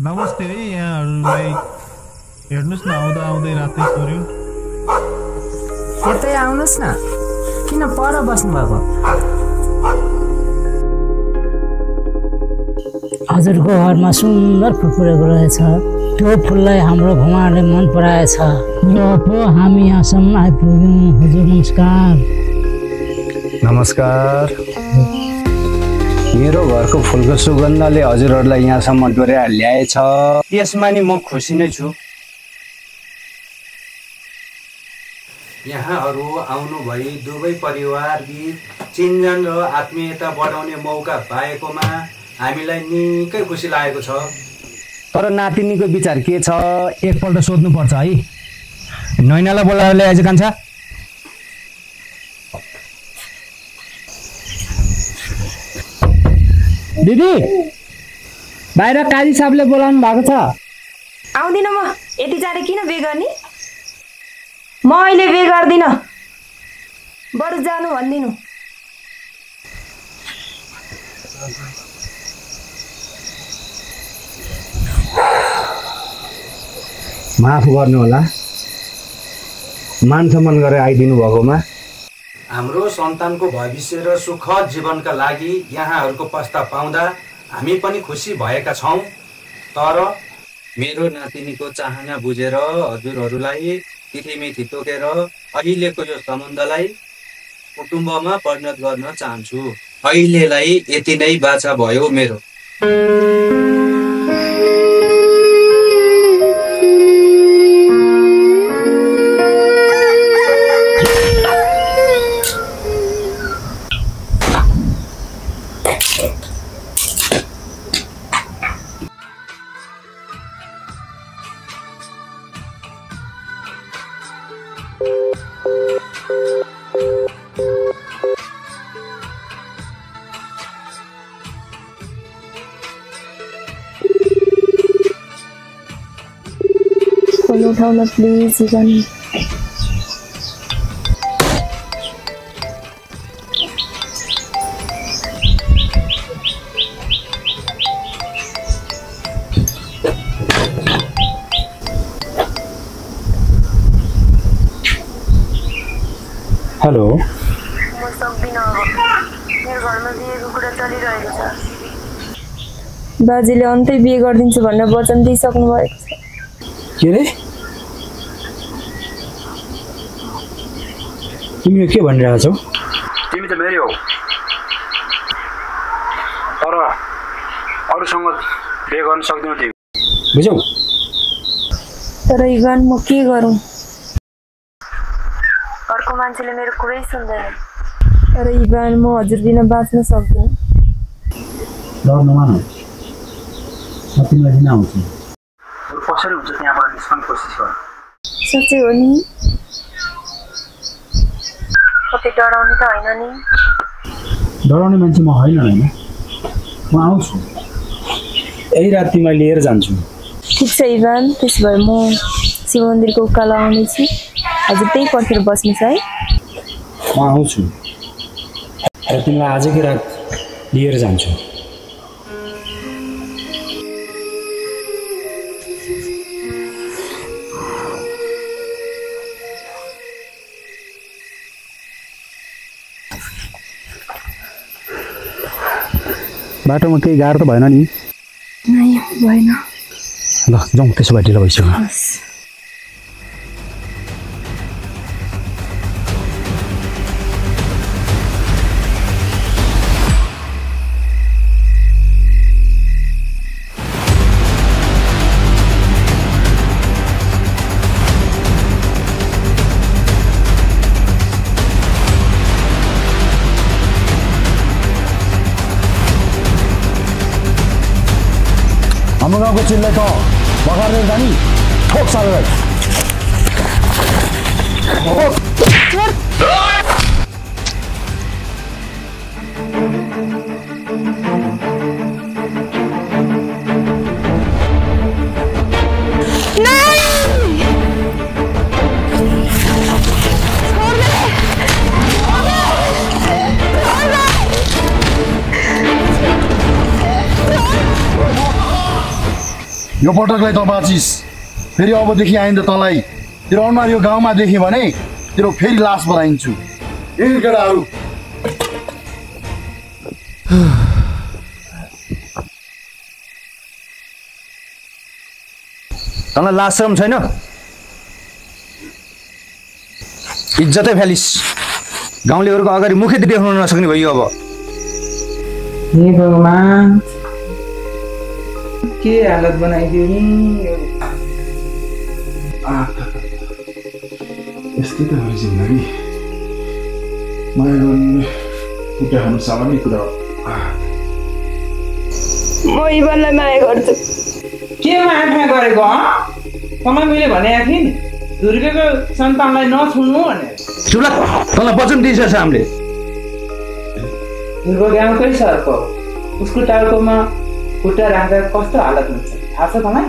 नमस्ते है यहाँहरूलाई। हेर्नुहोस् न आउँदा आउँदै रातै पर्यो। यतै आउनुहोस् न, किन पर बस्नुभएको? हजुरको घरमा सुन्दर फुल फुलेको रहेछ। त्यो फुललाई हाम्रो भुवाले मन पराएछ। यो पो हामी यहाँसम्म आइपुग्यौँ। हजुर नमस्कार। नमस्कार। मेरो घरको फुलको सुगन्धले हजुरहरूलाई यहाँसम्म डोर्याएर ल्याएछ। यसमा नि म खुसी नै छु। यहाँहरू आउनुभई दुवै परिवार बीच चिन्जन र आत्मीयता बढाउने मौका पाएकोमा हामीलाई निकै खुसी लागेको छ। तर नातिनीको विचार के छ एकपल्ट सोध्नुपर्छ है। नैनालाई बोलाएर ल्याएछ कान्छा। दिदी बाहिर काजी साहबले बोलाउनु भएको छ। आउँदिन म। यति चाँडै किन बे गर्ने? म अहिले बे गर्दिन, बरु जानु भन्दिनु। माफ गर्नु होला, मान सम्मान गरेर आइदिनु भएकोमा। हाम्रो सन्तानको भविष्य र सुखद जीवनका लागि यहाँहरूको प्रस्ताव पाउँदा हामी पनि खुसी भएका छौँ। तर मेरो नातिनीको चाहना बुझेर हजुरहरूलाई तिथिमिथि तोकेर अहिलेको यो सम्बन्धलाई कुटुम्बमा परिणत गर्न चाहन्छु। अहिलेलाई यति नै बाचा भयो मेरो। फोन उठाउन प्लिज जीवन। हेलो। म सक्दिनँ, मेरो घरमा बिहेको कुरा चलिरहेको छ। बाजेले अन्तै बिहे गरिदिन्छु भनेर वचन दिइसक्नु भएको छ। के रे? तिमीले के भनिरहेको छौ? तिमी त मेरै हौ, तर अरूसँग बिहे गर्न सक्दैनौ तिमी, बुझ्यौ? तर इभान म के गरौँ? अर्को मान्छेले मेरो कुरै सुन्दैन। तर इभान म हजुर बिना बाँच्न सक्दिनँ। डर नमान, म तिमीलाई दिन आउँछु। कसरी हुन्छ त्यहाँबाट निस्कने कोसिस गर। साँच्चै हो नि? कतै डराउने त होइन नि? डराउने मान्छे म होइन होइन, म आउँछु। यही रात तिमीलाई लिएर जान्छु। ठिक छ इभान, त्यसो भए म शिव मन्दिरको उकालो आउनेछु। हजुर त्यही पर्खेर बस्नुहोस् है। म आउँछु र तिमीलाई आजकै रात लिएर जान्छु। बाटोमा केही गाह्रो त भएन नि? नै भएन। ल जाउँ, त्यसो भए ढिलो भइसक्यो। हाम्रो गाउँको चिल्लाई त बगारेर जानी ठोक सारेर। यो पटकलाई त बाँचिस्। फेरि अबदेखि आइन्दा तँलाई तेरो अनुहार यो गाउँमा देखेँ भने तेरो फेरि लास बनाइन्छु। हिँड केटाहरू। तँलाई लाज शरम छैन? इज्जतै फ्यालिस। गाउँलेहरूको अगाडि मुखै देखाउन नसक्ने भयो अब। हे भगवान्, के हालत बनाइदियो नि। यस्तै त हो जिन्दगी। माया गर्ने कुटा खानु सामान्य कुरा हो। म इभनलाई माया गर्छु। के माया गरेको तपाईँ मैले भनेको थिएँ नि दुर्गेको सन्तानलाई नछुनु भनेर। चुला तँलाई वचन दिइसकेछ हामीले। दुर्गो गाउँकै सर्प उसको टाउकोमा खुट्टा राख्दा कस्तो हालत हुन्छ थाहा छ तपाईँ?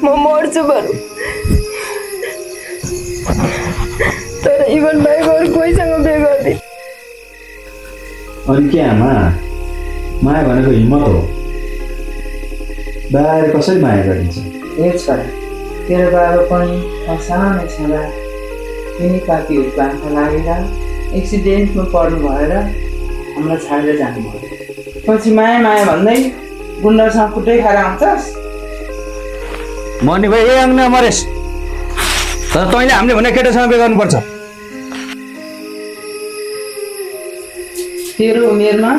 म मर्छु बरु, तर इभन बाहेक अरू कोहीसँग बिहे गर्दिन। अनि के आमा, माया भनेको हिम्मत हो। बाबाले कसरी माया गरिन्छ? ए छोरा, तेरो बाबा पनि सानै छँदा तिनी काकीहरूको आँखा लागेर एक्सिडेन्टमा पर्नु भएर हामीलाई छाडेर जानुभयो। पछि माया माया भन्दै गुन्डासँग कुटै खाएर आउँछस्। मर्ने भयो ए आङ्ना मरेस्। तर तैँले हामीले भने केटासँग बिहे गर्नुपर्छ। तेरो उमेरमा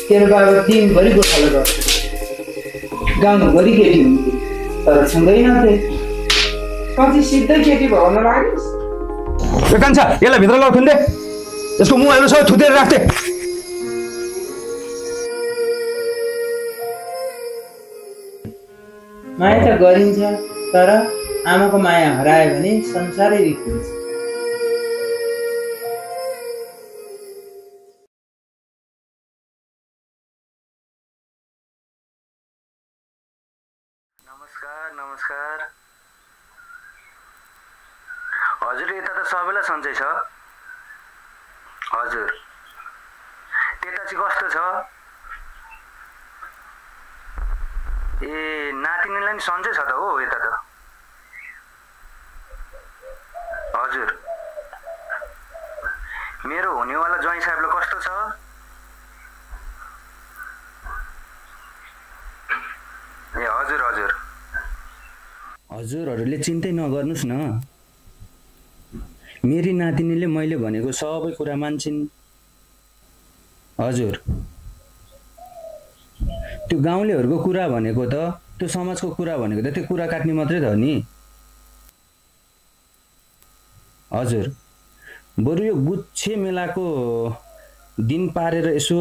तेरो बाबा दिनभरि गोठालो गर्छ। गाउँभरि केटी हुन्थे तर छँदैनथे। पछि सिधै केटी भन्न लाग्योस्। यो कान्छा यसलाई भित्र लौ थुन्दे। यसको मुहाहरू सबै थुतेर राख्थे। माया त गरिन्छ तर आमाको माया हरायो भने संसारै बिग्रिन्छ। नमस्कार। हजुर यता त सबैलाई सन्चै छ। हजुर त्यता चाहिँ कस्तो छ? ए नातिनीलाई नि सन्चै छ त हो यता त। हजुर मेरो हुनेवाला ज्वाइँ साहेबलाई कस्तो छ? ए हजुर हजुर। हजुरहरूले चिन्तै नगर्नुहोस् न। मेरी नातिनीले मैले भनेको सबै कुरा मान्छन्। हजुर त्यो गाउँलेहरूको कुरा भनेको त त्यो समाजको कुरा भनेको त त्यो कुरा काट्ने मात्रै त हो नि। हजुर बरु यो गुच्छे मेलाको दिन पारेर यसो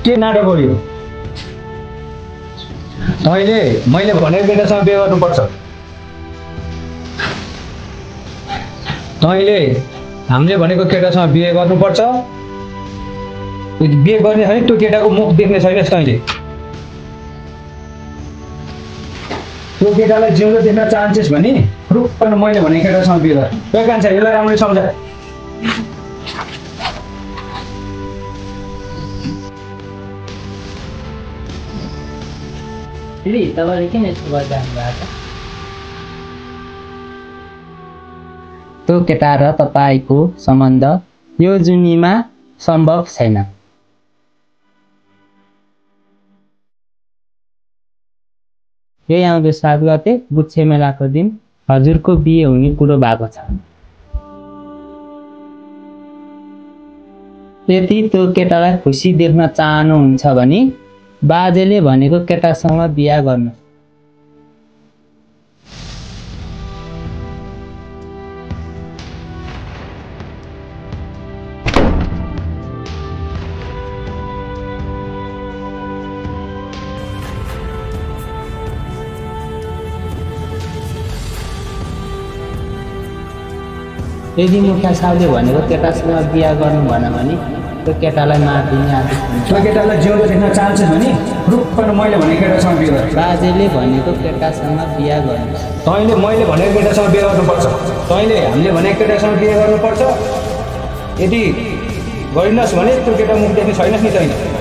के नाटक हो यो? तैँले मैले भनेको केटासँग बिहे गर्नुपर्छ। तैँले हामीले भनेको केटासँग बिहे गर्नुपर्छ। बिहे गर्ने छैन त्यो केटाको मुख देख्ने छैनस् तैँले। त्यो केटालाई जिउँदो देख्न चाहन्छस् भने रुख मैले भनेको केटासँग बिहे गर। त्यो कान्छ यसलाई राम्ररी सम्झा। फेरि तपाईँले किन यस्तो गरिरहनु भएको? त्यो केटा र तपाईँको सम्बन्ध यो जुनीमा सम्भव छैन। यही आउँदो 7 गते गुच्छे मेलाको दिन हजुरको बिहे हुने कुरो भएको छ। यदि त्यो केटालाई खुसी देख्न चाहनुहुन्छ भने बाजेले भनेको केटासँग बिहा गर्नु। यदि मुखिया साहबले भनेको केटासँग बिहा गर्नु भन भने त्यो केटालाई मारिदिने आदि त्यो केटालाई जिउँदो देख्न चाहन्छस् भने रुख मैले भने केटासँग बिहा गर। बाजेले भनेको केटासँग बिहा गर्नु। तैँले मैले भनेको केटासँग बिहा गर्नुपर्छ। तैँले हामीले भनेको केटासँग बिहा गर्नुपर्छ। यदि गरिनस् भने त्यो केटा मुख देख्ने छैनस् नि तैँले।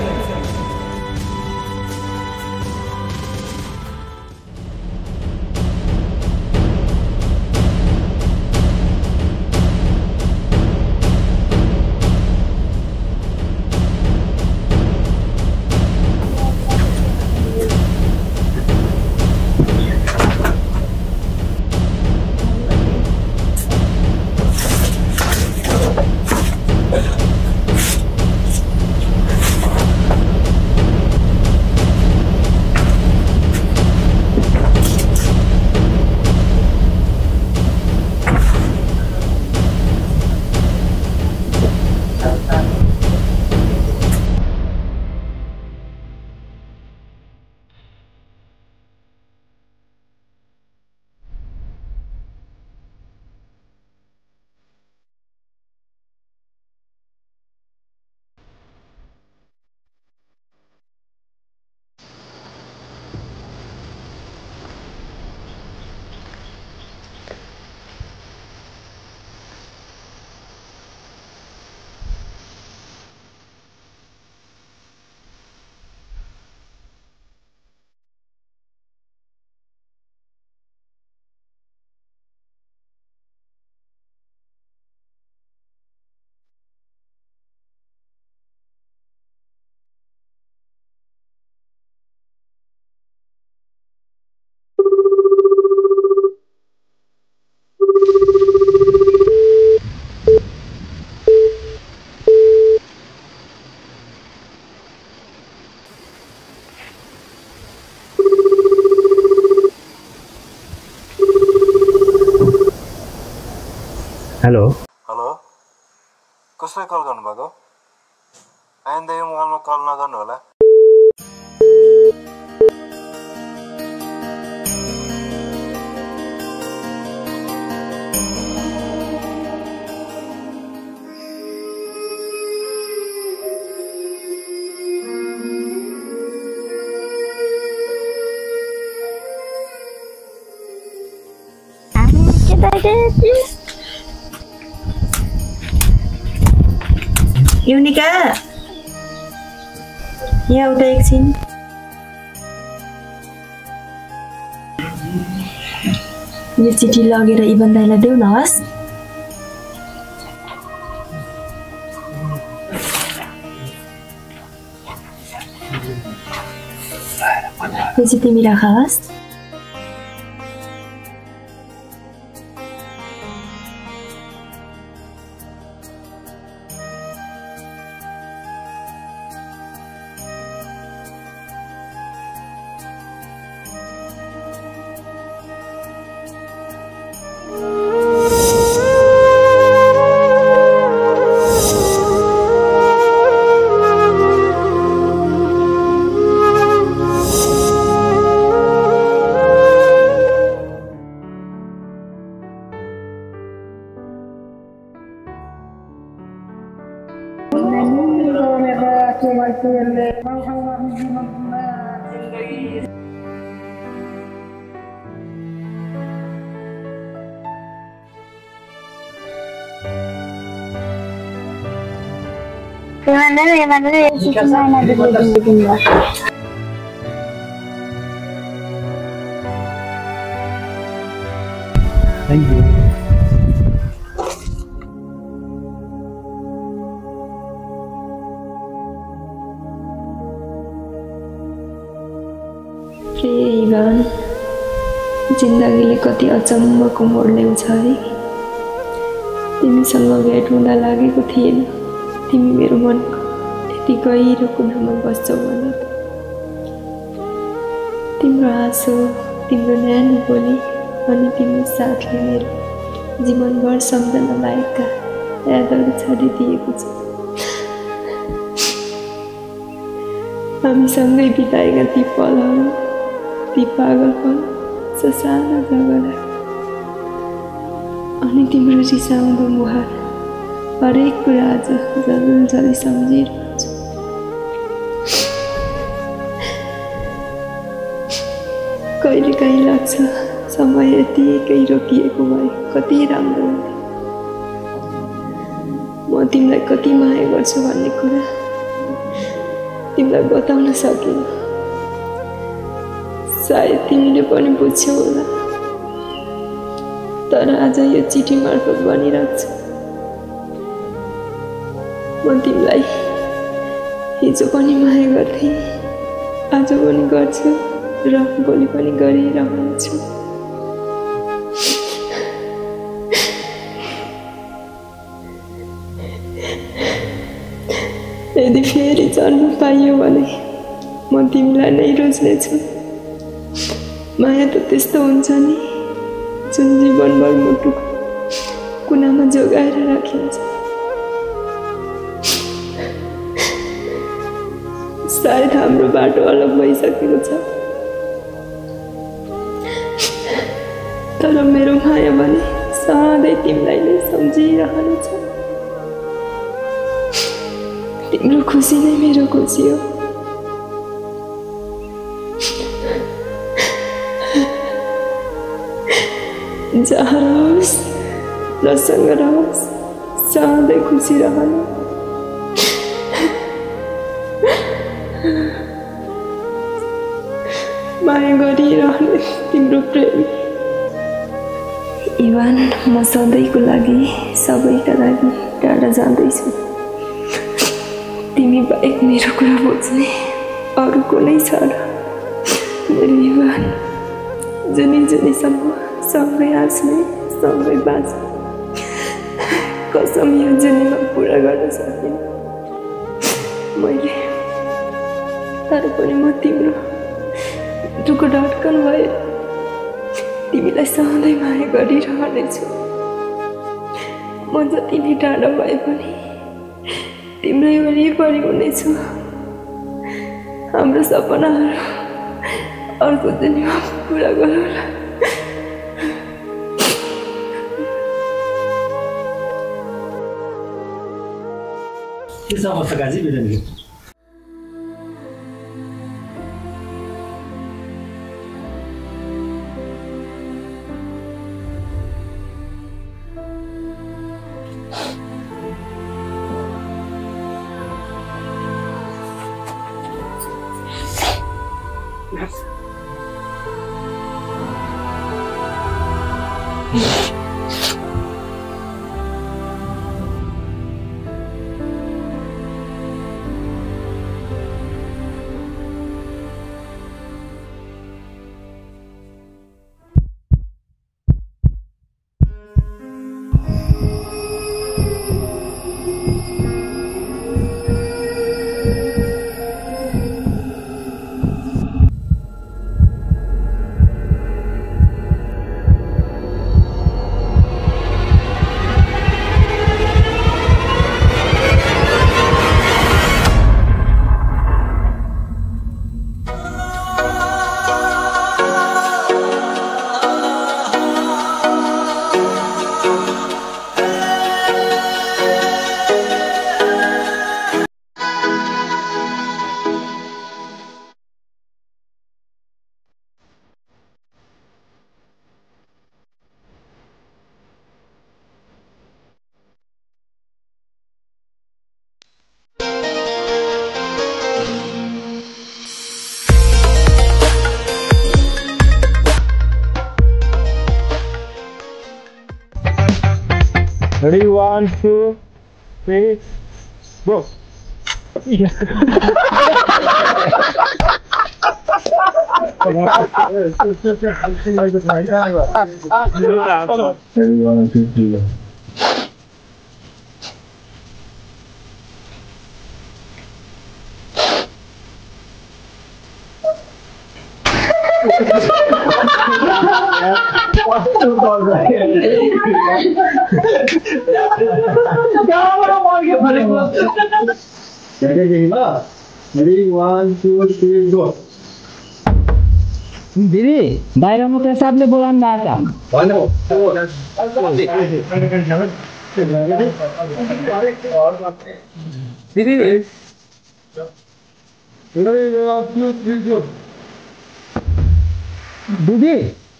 हेलो हेलो, कसलाई कल गर्नुभएको? आइन्दा यो मोबाइलमा कल नगर्नु होला। युनिका, यहाँ उठा एकछिन। यो चिठी लगेर इभन दाइलाई देऊ न हस्। यो चाहिँ तिमी राख हस्। Thank you. इभान, जिन्दगीले कति अचम्मको मोड ल्याउँछ है। तिमीसँग भेट हुँदा लागेको थिएन तिमी मेरो मनको यति गहिरो कुनामा बस्छौ भनेर। तिम्रो हाँसो, तिम्रो न्यानो बोली अनि तिम्रो साथले मेरो जीवनभर सम्झन लायकका यादहरू छाडिदिएको छ। हामी सँगै बिताएका ती पलहरू, ती पागलपन, ससाना झगडा अनि तिम्रो रिसाउँदो मुहार हरेक कुरा आज जल्दी सम्झिरहेको छु। कहिलेकाहीँ लाग्छ समय यतिकै रोकिएको भए कति राम्रो हुन्थ्यो। म तिमीलाई कति माया गर्छु भन्ने कुरा तिमीलाई बताउन सकिनँ। सायद तिमीले पनि बुझ्यौ होला, तर आज यो चिठी मार्फत भनिरहेको छु। म तिमीलाई हिजो पनि माया गर्थेँ, आज पनि गर्छु र भोलि पनि गरिरहन्छु। यदि फेरि जन्म पाइयो भने म तिमीलाई नै रोज्नेछु। माया त त्यस्तो हुन्छ नि, जुन जीवनभर मुटुको कुनामा जोगाएर राखिन्छ। सायद हाम्रो बाटो अलग भइसकेको छ, तर मेरो माया भने सधैँ तिमीलाई नै सम्झिरहनेछ। तिम्रो खुसी नै मेरो खुसी हो। जहाँ रहोस् जसँग रहोस् सधैँ खुसी रहने। माया गरिरहने तिम्रो प्रेमी इवान। म सधैँको लागि सबैका लागि टाढा जाँदैछु। तिमी बाहेक मेरो कुरा बुझ्ने अरू कुनै छ र मेरो इवान। जुनीसम्म सँगै हाँस्ने सँगै बाँच्ने कसम यो जुनीमा पुरा गर्न सकिनँ मैले, तर पनि म तिम्रो मुटुको धड्कन भएर तिमीलाई सधैँ माया गरिरहनेछु। म जति नै टाढा भए पनि तिम्रै वरिपरि हुनेछु। हाम्रो सपनाहरू अर्को दुनियाँमा पुरा गरौँला। के छ अवस्था काजी बिरामी? Ready, 1, 2, 3, go. Ready, 1, 2, 3, go. दिदी बाहिर मुखिया साहबले बोलाउनु भएको दिदी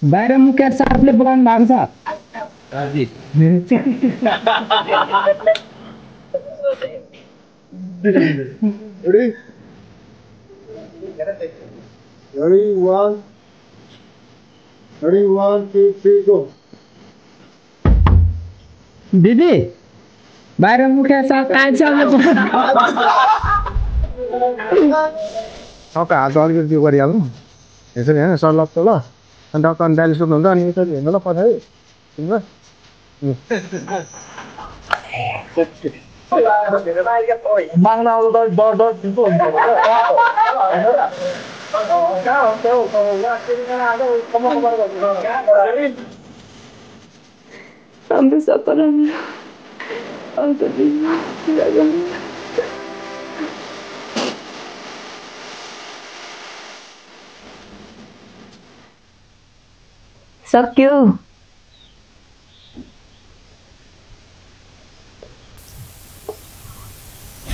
बाहिर मुखिया साहबले बोलाउनु भएको दिदी बाहिर मुखिया साहब हात अलिकति त्यो गरिहाल्नु यसरी होइन सर्लप त ल अनि डक्टर डाइले सोध्नुहुन्छ अनि यसरी हेर्नु ल पछाडि माग्न आउँदा हाम्रो सपनामा सक्यो